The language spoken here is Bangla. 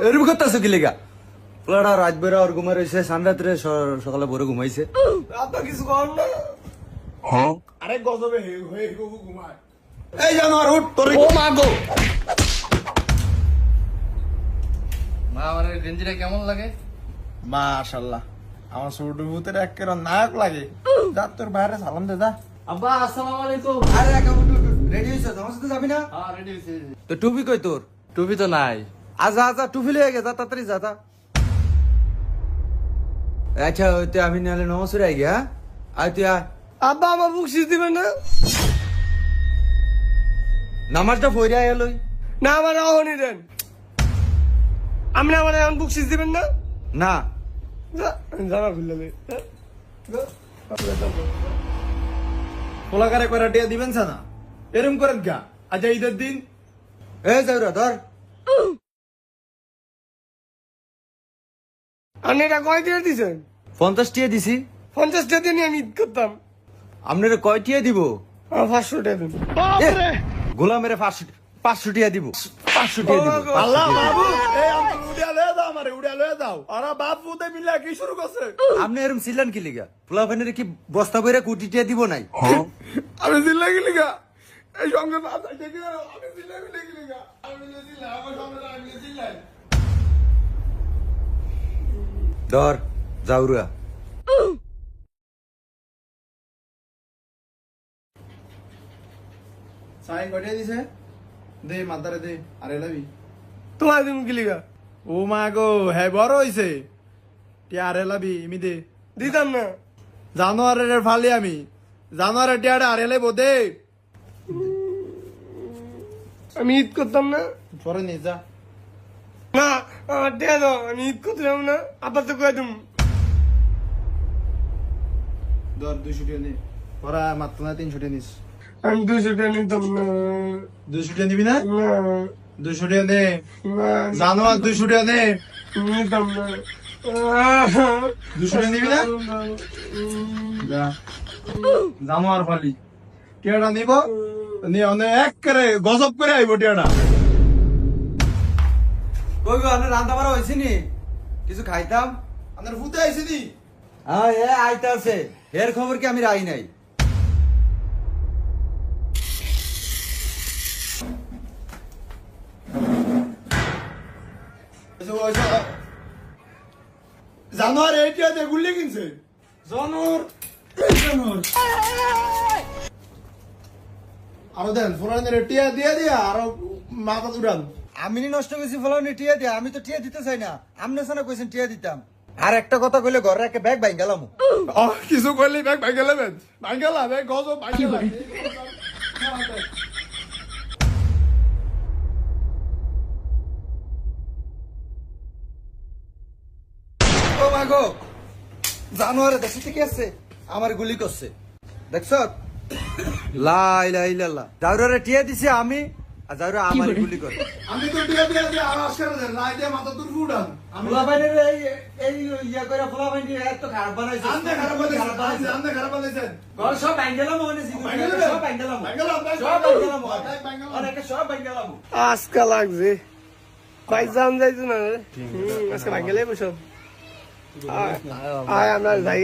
এরকম করতেছো কি লেগা? পোলাটা রাত বেড়া ওর ঘুমা রয়েছে, সান রাত্রে সকালে ভোরে ঘুমাইছে। কিছু কর না। আরে গজবে হয়ে ঘুমায়। এই জানোয়ার উঠ তোর। ও মা গো। মা আমার গেঞ্জিটা কেমন লাগে? মাশাআল্লাহ, আমার ছোট ভূতের একেবারে নায়ক লাগে। যা তোর বাইরে সালাম দে যা। আব্বা আসসালামু আলাইকুম। আরে রেডি হইছ? আমার সাথে যাবি না? হ্যাঁ রেডি হইছে। তো টুপি কই তোর? টুপি তো নাই। আজা আজা টুপি লিয়ে গে, যা তাড়াতাড়ি যা। আচ্ছা তুই আমি নাহলে নমস্কার আই গিয়া। আয় তুই আয়। আব্বা আমার বকশিস দিবেন না? নামাজটা পড়ে আয় লই। না আমার অহনি দেন। আপনি আমার এখন বকশিস দিবেন না? না জামা খুললে দে। পোলাকারে কয়টা টিয়া দিবেন না? এরম করেন গা। আচ্ছা ঈদের দিন এ যাওরা ধর। আপনি এটা কয় দিয়ে দিছেন? 50 টিয়া দিছি। 50 টাকা দিয়ে আমি ঈদ করতাম। আপনার কয় টিয়া দিব? আমার 500 টাকা দিন। গোলামের 500 টিয়া দিব। 500 টিয়া দিব। আল্লাহ বাবু, এই আমি উড়িয়া লয়ে দাও, আমারে উড়িয়া লয়ে দাও। আরে বাপ ফুতে মিলে কি শুরু করছে? আপনি এরকম ছিলেন কি লিগা? পোলা ফাইনের কি বস্তা বইরা কোটি টিয়া দিব নাই? আমি জিল্লা গেলি গা। এই সঙ্গে বাস আছে কি? আমি জিল্লা গেলি গা। আমি জিল্লা, আমার সঙ্গে আমি জিল্লাই। ধর যাওরা। সাইন কটিয়া দিছে? দে মাদারে দে। আরে লাবি। তোমার দিন কি লিগা? ও মা গো, হ্যাঁ বড় হইছে। টিয়া আরে লাবি ইমি দে। দিতাম না। জানোয়ারের ফালি আমি। জানোয়ারের টিয়াটা আরে লাইবো দে। আমি ঈদ করতাম না। পরে নে যা। না আমার টাকা দাও, আমি ঈদ করতে যাবো না। আবার তো কয়ে তুমি ধর 200 টিয়া নে। পরা মাত্র না 300 টিয়া নিস। আমি 200 টাকা নিতাম না। 200 টিয়া নিবি না? না 200 টিয়া নে। না জানোয়ার 200 টিয়া নে। নিতাম না। 200 টিয়া নিবি না? যা। জানোয়ার ফালি। টিয়াটা নিব। নিয়ে অনে এক করে গজব করে আইব টিয়াটা। কই গো আপনি রান্না বাড়া হইছে নি? কিছু খাইতাম। আপনার ভূতে আইছে নি? হ্যাঁ এ আইতা আছে। এর খবর কি আমি রাই নাই। জানোয়ার এই টিয়া দিয়ে গুলি কিনছে। জানোয়ার এই জানোয়ার। আরো দেন ফোরানের টিয়া দিয়ে দিয়া আরো মাথা উড়ান। আমি নি নষ্ট করেছি ফলানি টিয়া দিয়া। আমি তো টিয়া দিতে চাই না। আপনি সানা কইছেন টিয়া দিতাম। আর একটা কথা কইলে ঘরে একটা ব্যাগ বাইং গেলাম। কিছু করলি ব্যাগ ভাঙে লেবেন। ভাঙেলা ব্যাগ গজব ভাঙেলা। ও মাগো, জানোয়ারে দেশে থেকে আছে আমার গুলি করছে। দেখছ? লাই লাই লাল্লা জাউরারে টিয়া দিছে আমি, আর জাউরা আমার গুলি করে। আমি তো টিয়া দিয়া দিয়া আওয়াজ করে দেন। লাই দিয়ে মাথা তুর উড়ান। আমি ফুলাবাইনের এই ইয়া করে ফুলাবাইন এত খারাপ বানাইছে। আন্দে খারাপ বানাইছেন। আন্দে খারাপ বানাইছেন। ঘর সব ভাঙ্গেলাম ওখানে জিগু। ভাঙ্গেলাম? সব ভাঙ্গেলাম। ভাঙ্গেলাম, সব ভাঙ্গেলাম। ভাঙ্গেলাম। অনেকে সব ভাঙ্গেলাম। আজকে লাগছে ভাই জান যাইছো না আজকে ভাঙ্গেলে বসো আয় আমরা যাই